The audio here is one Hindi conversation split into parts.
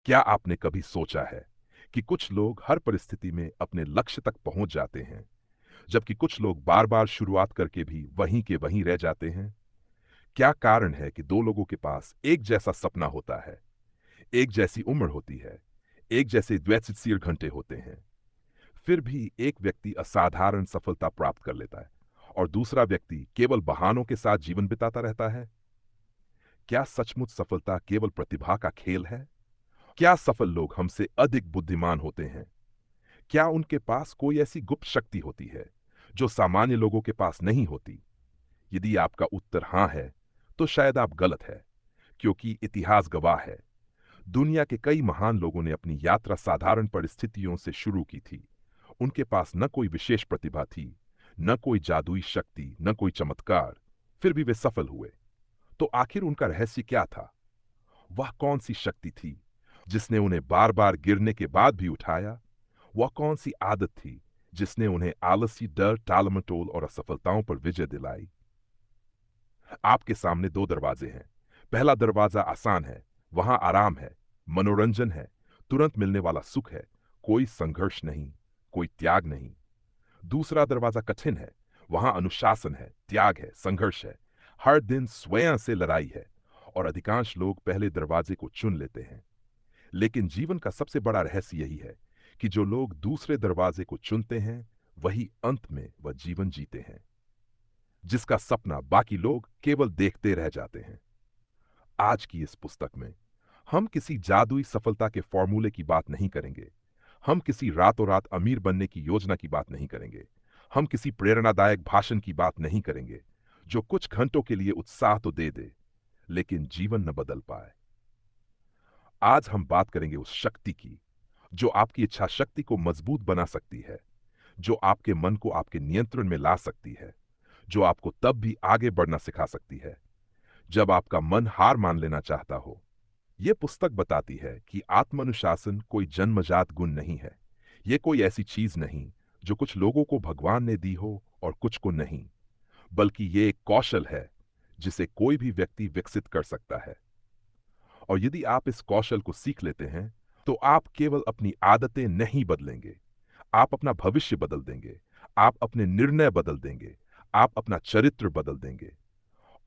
क्या आपने कभी सोचा है कि कुछ लोग हर परिस्थिति में अपने लक्ष्य तक पहुंच जाते हैं, जबकि कुछ लोग बार बार शुरुआत करके भी वहीं के वहीं रह जाते हैं? क्या कारण है कि दो लोगों के पास एक जैसा सपना होता है, एक जैसी उम्र होती है, एक जैसे द्वैतसिर घंटे होते हैं, फिर भी एक व्यक्ति असाधारण सफलता प्राप्त कर लेता है और दूसरा व्यक्ति केवल बहानों के साथ जीवन बिताता रहता है? क्या सचमुच सफलता केवल प्रतिभा का खेल है? क्या सफल लोग हमसे अधिक बुद्धिमान होते हैं? क्या उनके पास कोई ऐसी गुप्त शक्ति होती है जो सामान्य लोगों के पास नहीं होती? यदि आपका उत्तर हां है, तो शायद आप गलत है, क्योंकि इतिहास गवाह है। दुनिया के कई महान लोगों ने अपनी यात्रा साधारण परिस्थितियों से शुरू की थी। उनके पास न कोई विशेष प्रतिभा थी, न कोई जादुई शक्ति, न कोई चमत्कार, फिर भी वे सफल हुए। तो आखिर उनका रहस्य क्या था? वह कौन सी शक्ति थी जिसने उन्हें बार बार गिरने के बाद भी उठाया? वह कौन सी आदत थी जिसने उन्हें आलसी, डर, टालमटोल और असफलताओं पर विजय दिलाई? आपके सामने दो दरवाजे हैं। पहला दरवाजा आसान है, वहां आराम है, मनोरंजन है, तुरंत मिलने वाला सुख है, कोई संघर्ष नहीं, कोई त्याग नहीं। दूसरा दरवाजा कठिन है, वहां अनुशासन है, त्याग है, संघर्ष है, हर दिन स्वयं से लड़ाई है, और अधिकांश लोग पहले दरवाजे को चुन लेते हैं। लेकिन जीवन का सबसे बड़ा रहस्य यही है कि जो लोग दूसरे दरवाजे को चुनते हैं, वही अंत में वह जीवन जीते हैं जिसका सपना बाकी लोग केवल देखते रह जाते हैं। आज की इस पुस्तक में हम किसी जादुई सफलता के फॉर्मूले की बात नहीं करेंगे। हम किसी रातों रात अमीर बनने की योजना की बात नहीं करेंगे। हम किसी प्रेरणादायक भाषण की बात नहीं करेंगे जो कुछ घंटों के लिए उत्साह तो दे दे, लेकिन जीवन न बदल पाए। आज हम बात करेंगे उस शक्ति की जो आपकी इच्छा शक्ति को मजबूत बना सकती है, जो आपके मन को आपके नियंत्रण में ला सकती है, जो आपको तब भी आगे बढ़ना सिखा सकती है जब आपका मन हार मान लेना चाहता हो। यह पुस्तक बताती है कि आत्मानुशासन कोई जन्मजात गुण नहीं है। यह कोई ऐसी चीज नहीं जो कुछ लोगों को भगवान ने दी हो और कुछ को नहीं, बल्कि यह एक कौशल है जिसे कोई भी व्यक्ति विकसित कर सकता है। और यदि आप इस कौशल को सीख लेते हैं, तो आप केवल अपनी आदतें नहीं बदलेंगे, आप अपना भविष्य बदल देंगे, आप अपने निर्णय बदल देंगे, आप अपना चरित्र बदल देंगे,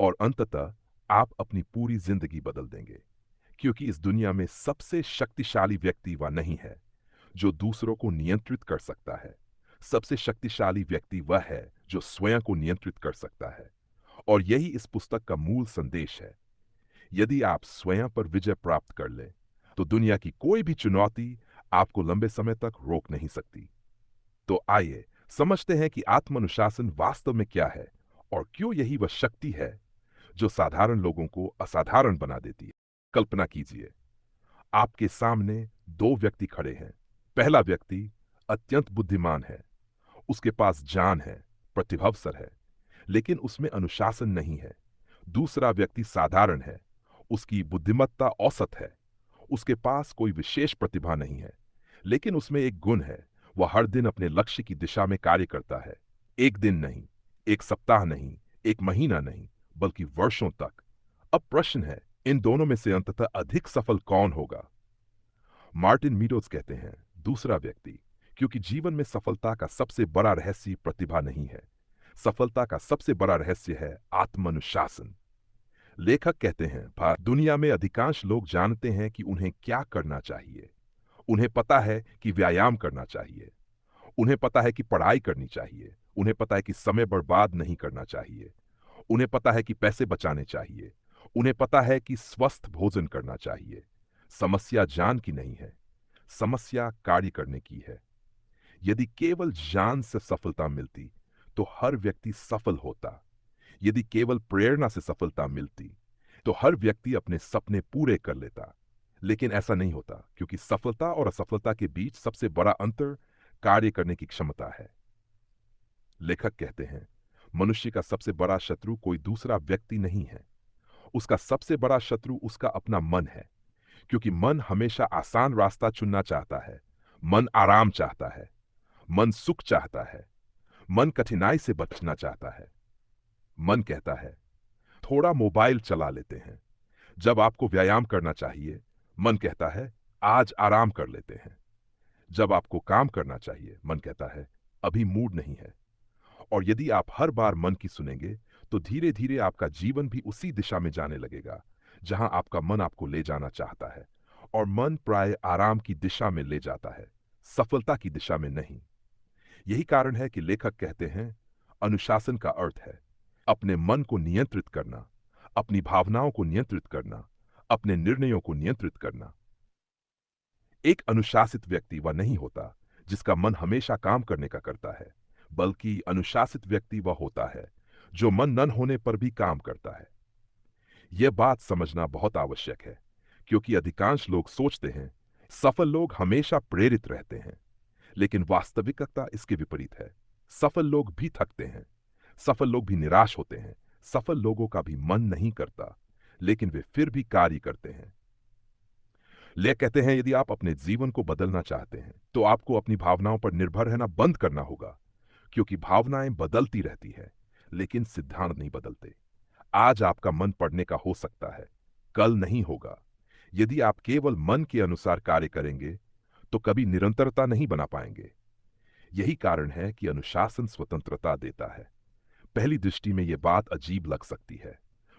और अंततः आप अपनी पूरी जिंदगी बदल देंगे। क्योंकि इस दुनिया में सबसे शक्तिशाली व्यक्ति वह नहीं है जो दूसरों को नियंत्रित कर सकता है। सबसे शक्तिशाली व्यक्ति वह है जो स्वयं को नियंत्रित कर सकता है। और यही इस पुस्तक का मूल संदेश है। यदि आप स्वयं पर विजय प्राप्त कर लें, तो दुनिया की कोई भी चुनौती आपको लंबे समय तक रोक नहीं सकती। तो आइए समझते हैं कि आत्मानुशासन वास्तव में क्या है और क्यों यही वह शक्ति है जो साधारण लोगों को असाधारण बना देती है। कल्पना कीजिए, आपके सामने दो व्यक्ति खड़े हैं। पहला व्यक्ति अत्यंत बुद्धिमान है, उसके पास जान है, प्रतिभावसर है, लेकिन उसमें अनुशासन नहीं है। दूसरा व्यक्ति साधारण है, उसकी बुद्धिमत्ता औसत है, उसके पास कोई विशेष प्रतिभा नहीं है, लेकिन उसमें एक गुण है, वह हर दिन अपने लक्ष्य की दिशा में कार्य करता है। एक दिन नहीं, एक सप्ताह नहीं, एक महीना नहीं, बल्कि वर्षों तक। अब प्रश्न है, इन दोनों में से अंततः अधिक सफल कौन होगा? मार्टिन मीडोज कहते हैं, दूसरा व्यक्ति, क्योंकि जीवन में सफलता का सबसे बड़ा रहस्य प्रतिभा नहीं है। सफलता का सबसे बड़ा रहस्य है आत्मानुशासन। लेखक कहते हैं, दुनिया में अधिकांश लोग जानते हैं कि उन्हें क्या करना चाहिए। उन्हें पता है कि व्यायाम करना चाहिए, उन्हें पता है कि पढ़ाई करनी चाहिए, उन्हें पता है कि समय बर्बाद नहीं करना चाहिए, उन्हें पता है कि पैसे बचाने चाहिए, उन्हें पता है कि स्वस्थ भोजन करना चाहिए। समस्या जान की नहीं है, समस्या कार्य करने की है। यदि केवल जान से सफलता मिलती, तो हर व्यक्ति सफल होता। यदि केवल प्रेरणा से सफलता मिलती, तो हर व्यक्ति अपने सपने पूरे कर लेता। लेकिन ऐसा नहीं होता, क्योंकि सफलता और असफलता के बीच सबसे बड़ा अंतर कार्य करने की क्षमता है। लेखक कहते हैं, मनुष्य का सबसे बड़ा शत्रु कोई दूसरा व्यक्ति नहीं है, उसका सबसे बड़ा शत्रु उसका अपना मन है। क्योंकि मन हमेशा आसान रास्ता चुनना चाहता है, मन आराम चाहता है, मन सुख चाहता है, मन कठिनाई से बचना चाहता है। मन कहता है, थोड़ा मोबाइल चला लेते हैं। जब आपको व्यायाम करना चाहिए, मन कहता है, आज आराम कर लेते हैं। जब आपको काम करना चाहिए, मन कहता है अभी मूड नहीं है। और यदि आप हर बार मन की सुनेंगे, तो धीरे धीरे आपका जीवन भी उसी दिशा में जाने लगेगा जहां आपका मन आपको ले जाना चाहता है। और मन प्राय आराम की दिशा में ले जाता है, सफलता की दिशा में नहीं। यही कारण है कि लेखक कहते हैं अनुशासन का अर्थ है अपने मन को नियंत्रित करना, अपनी भावनाओं को नियंत्रित करना, अपने निर्णयों को नियंत्रित करना। एक अनुशासित व्यक्ति वह नहीं होता जिसका मन हमेशा काम करने का करता है, बल्कि अनुशासित व्यक्ति वह होता है जो मन न होने पर भी काम करता है। यह बात समझना बहुत आवश्यक है, क्योंकि अधिकांश लोग सोचते हैं सफल लोग हमेशा प्रेरित रहते हैं, लेकिन वास्तविकता इसके विपरीत है। सफल लोग भी थकते हैं, सफल लोग भी निराश होते हैं, सफल लोगों का भी मन नहीं करता, लेकिन वे फिर भी कार्य करते हैं। ले कहते हैं यदि आप अपने जीवन को बदलना चाहते हैं, तो आपको अपनी भावनाओं पर निर्भर रहना बंद करना होगा, क्योंकि भावनाएं बदलती रहती है, लेकिन सिद्धांत नहीं बदलते। आज आपका मन पढ़ने का हो सकता है, कल नहीं होगा। यदि आप केवल मन के अनुसार कार्य करेंगे, तो कभी निरंतरता नहीं बना पाएंगे। यही कारण है कि अनुशासन स्वतंत्रता देता है। पहली दृष्टि में यह बात अजीब लग सकती है।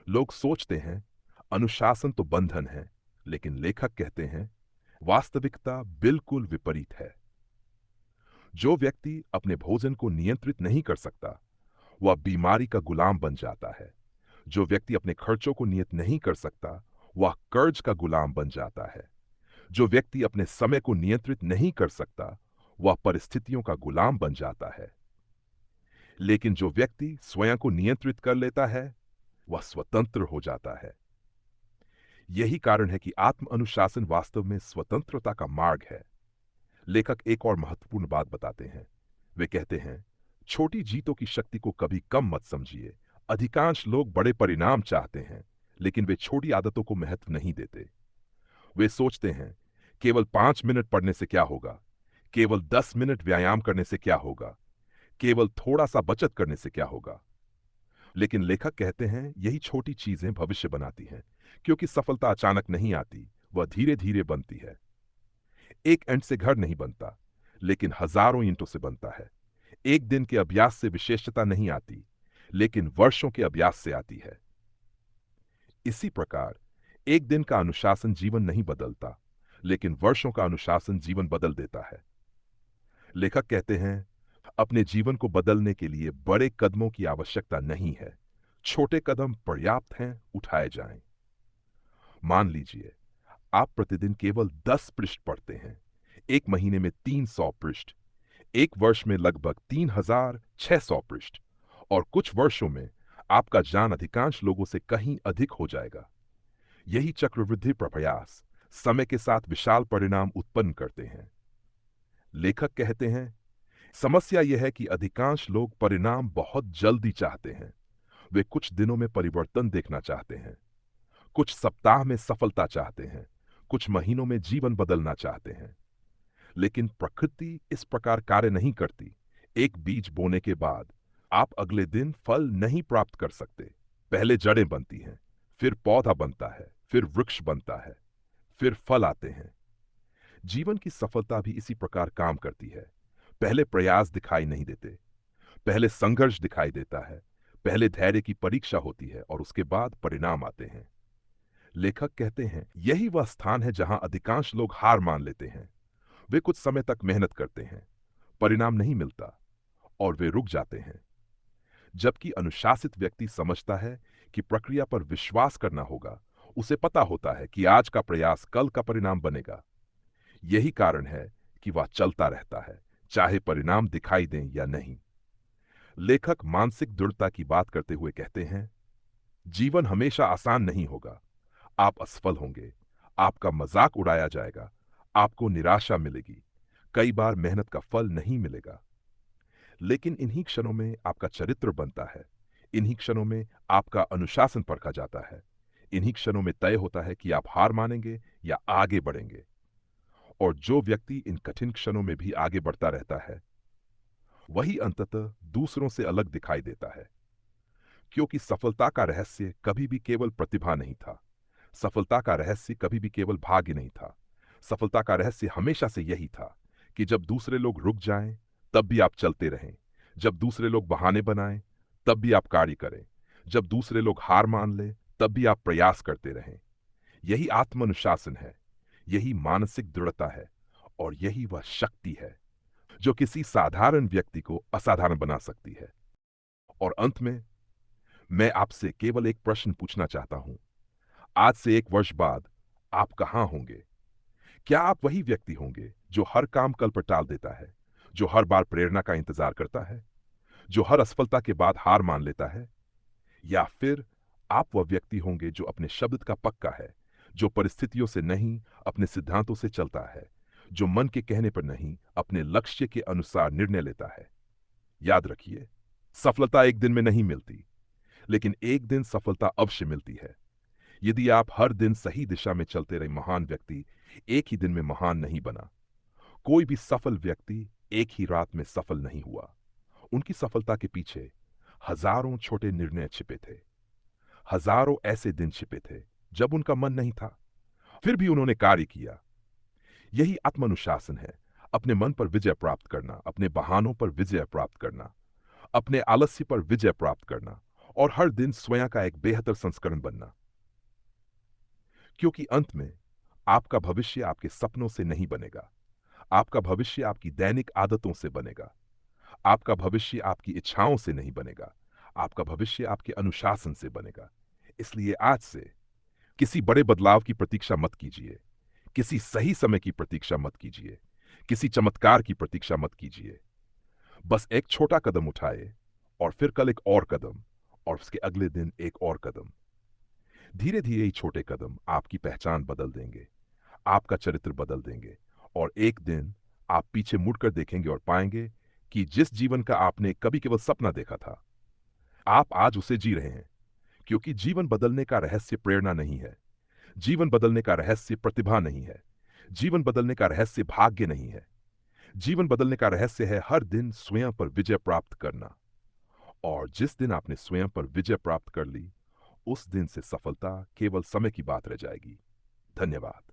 लोग सोचते हैं अनुशासन तो बंधन है, लेकिन लेखक कहते हैं वास्तविकता बिल्कुल विपरीत है। जो व्यक्ति अपने भोजन को नियंत्रित नहीं कर सकता, वह बीमारी का गुलाम बन जाता है। जो व्यक्ति अपने खर्चों को नियत नहीं कर सकता, वह कर्ज का गुलाम बन जाता है। जो व्यक्ति अपने समय को नियंत्रित नहीं कर सकता, वह परिस्थितियों का गुलाम बन जाता है। लेकिन जो व्यक्ति स्वयं को नियंत्रित कर लेता है, वह स्वतंत्र हो जाता है। यही कारण है कि आत्म अनुशासन वास्तव में स्वतंत्रता का मार्ग है। लेखक एक और महत्वपूर्ण बात बताते हैं। वे कहते हैं छोटी जीतों की शक्ति को कभी कम मत समझिए। अधिकांश लोग बड़े परिणाम चाहते हैं, लेकिन वे छोटी आदतों को महत्व नहीं देते। वे सोचते हैं केवल 5 मिनट पढ़ने से क्या होगा, केवल 10 मिनट व्यायाम करने से क्या होगा, केवल थोड़ा सा बचत करने से क्या होगा। लेकिन लेखक कहते हैं यही छोटी चीजें भविष्य बनाती हैं, क्योंकि सफलता अचानक नहीं आती, वह धीरे धीरे बनती है। एक ईंट से घर नहीं बनता, लेकिन हजारों ईंटों से बनता है। एक दिन के अभ्यास से विशेषता नहीं आती, लेकिन वर्षों के अभ्यास से आती है। इसी प्रकार एक दिन का अनुशासन जीवन नहीं बदलता, लेकिन वर्षों का अनुशासन जीवन बदल देता है। लेखक कहते हैं अपने जीवन को बदलने के लिए बड़े कदमों की आवश्यकता नहीं है, छोटे कदम पर्याप्त हैं, उठाए जाएं। मान लीजिए आप प्रतिदिन केवल 10 पृष्ठ पढ़ते हैं, एक महीने में 300 पृष्ठ, एक वर्ष में लगभग 3600 पृष्ठ, और कुछ वर्षों में आपका ज्ञान अधिकांश लोगों से कहीं अधिक हो जाएगा। यही चक्रवृद्धि प्रयास समय के साथ विशाल परिणाम उत्पन्न करते हैं। लेखक कहते हैं समस्या यह है कि अधिकांश लोग परिणाम बहुत जल्दी चाहते हैं। वे कुछ दिनों में परिवर्तन देखना चाहते हैं, कुछ सप्ताह में सफलता चाहते हैं, कुछ महीनों में जीवन बदलना चाहते हैं। लेकिन प्रकृति इस प्रकार कार्य नहीं करती। एक बीज बोने के बाद आप अगले दिन फल नहीं प्राप्त कर सकते। पहले जड़ें बनती हैं, फिर पौधा बनता है, फिर वृक्ष बनता है, फिर फल आते हैं। जीवन की सफलता भी इसी प्रकार काम करती है। पहले प्रयास दिखाई नहीं देते, पहले संघर्ष दिखाई देता है, पहले धैर्य की परीक्षा होती है और उसके बाद परिणाम आते हैं। लेखक कहते हैं यही वह स्थान है जहां अधिकांश लोग हार मान लेते हैं। वे कुछ समय तक मेहनत करते हैं, परिणाम नहीं मिलता और वे रुक जाते हैं। जबकि अनुशासित व्यक्ति समझता है कि प्रक्रिया पर विश्वास करना होगा। उसे पता होता है कि आज का प्रयास कल का परिणाम बनेगा। यही कारण है कि वह चलता रहता है, चाहे परिणाम दिखाई दें या नहीं। लेखक मानसिक दृढ़ता की बात करते हुए कहते हैं जीवन हमेशा आसान नहीं होगा। आप असफल होंगे, आपका मजाक उड़ाया जाएगा, आपको निराशा मिलेगी, कई बार मेहनत का फल नहीं मिलेगा। लेकिन इन्हीं क्षणों में आपका चरित्र बनता है, इन्हीं क्षणों में आपका अनुशासन परखा जाता है, इन्हीं क्षणों में तय होता है कि आप हार मानेंगे या आगे बढ़ेंगे। और जो व्यक्ति इन कठिन क्षणों में भी आगे बढ़ता रहता है, वही अंततः दूसरों से अलग दिखाई देता है। क्योंकि सफलता का रहस्य कभी भी केवल प्रतिभा नहीं था, सफलता का रहस्य कभी भी केवल भाग्य नहीं था। सफलता का रहस्य हमेशा से यही था कि जब दूसरे लोग रुक जाएं, तब भी आप चलते रहें। जब दूसरे लोग बहाने बनाएं, तब भी आप कार्य करें। जब दूसरे लोग हार मान लें, तब भी आप प्रयास करते रहें। यही आत्मानुशासन है, यही मानसिक दृढ़ता है, और यही वह शक्ति है जो किसी साधारण व्यक्ति को असाधारण बना सकती है। और अंत में मैं आपसे केवल एक प्रश्न पूछना चाहता हूं। आज से 1 वर्ष बाद आप कहां होंगे? क्या आप वही व्यक्ति होंगे जो हर काम कल पर टाल देता है, जो हर बार प्रेरणा का इंतजार करता है, जो हर असफलता के बाद हार मान लेता है? या फिर आप वह व्यक्ति होंगे जो अपने शब्द का पक्का है, जो परिस्थितियों से नहीं अपने सिद्धांतों से चलता है, जो मन के कहने पर नहीं अपने लक्ष्य के अनुसार निर्णय लेता है? याद रखिए, सफलता एक दिन में नहीं मिलती, लेकिन एक दिन सफलता अवश्य मिलती है। यदि आप हर दिन सही दिशा में चलते रहे, महान व्यक्ति एक ही दिन में महान नहीं बना। कोई भी सफल व्यक्ति एक ही रात में सफल नहीं हुआ। उनकी सफलता के पीछे हजारों छोटे निर्णय छिपे थे, हजारों ऐसे दिन छिपे थे जब उनका मन नहीं था, फिर भी उन्होंने कार्य किया। यही आत्मानुशासन है, अपने मन पर विजय प्राप्त करना, अपने बहानों पर विजय प्राप्त करना, अपने आलस्य पर विजय प्राप्त करना, और हर दिन स्वयं का एक बेहतर संस्करण बनना। क्योंकि अंत में आपका भविष्य आपके सपनों से नहीं बनेगा, आपका भविष्य आपकी दैनिक आदतों से बनेगा। आपका भविष्य आपकी इच्छाओं से नहीं बनेगा, आपका भविष्य आपके अनुशासन से बनेगा। इसलिए आज से किसी बड़े बदलाव की प्रतीक्षा मत कीजिए, किसी सही समय की प्रतीक्षा मत कीजिए, किसी चमत्कार की प्रतीक्षा मत कीजिए। बस एक छोटा कदम उठाए, और फिर कल एक और कदम, और उसके अगले दिन एक और कदम। धीरे धीरे ये छोटे कदम आपकी पहचान बदल देंगे, आपका चरित्र बदल देंगे, और एक दिन आप पीछे मुड़कर देखेंगे और पाएंगे कि जिस जीवन का आपने कभी केवल सपना देखा था, आप आज उसे जी रहे हैं। क्योंकि जीवन बदलने का रहस्य प्रेरणा नहीं है, जीवन बदलने का रहस्य प्रतिभा नहीं है, जीवन बदलने का रहस्य भाग्य नहीं है। जीवन बदलने का रहस्य है हर दिन स्वयं पर विजय प्राप्त करना। और जिस दिन आपने स्वयं पर विजय प्राप्त कर ली, उस दिन से सफलता केवल समय की बात रह जाएगी। धन्यवाद।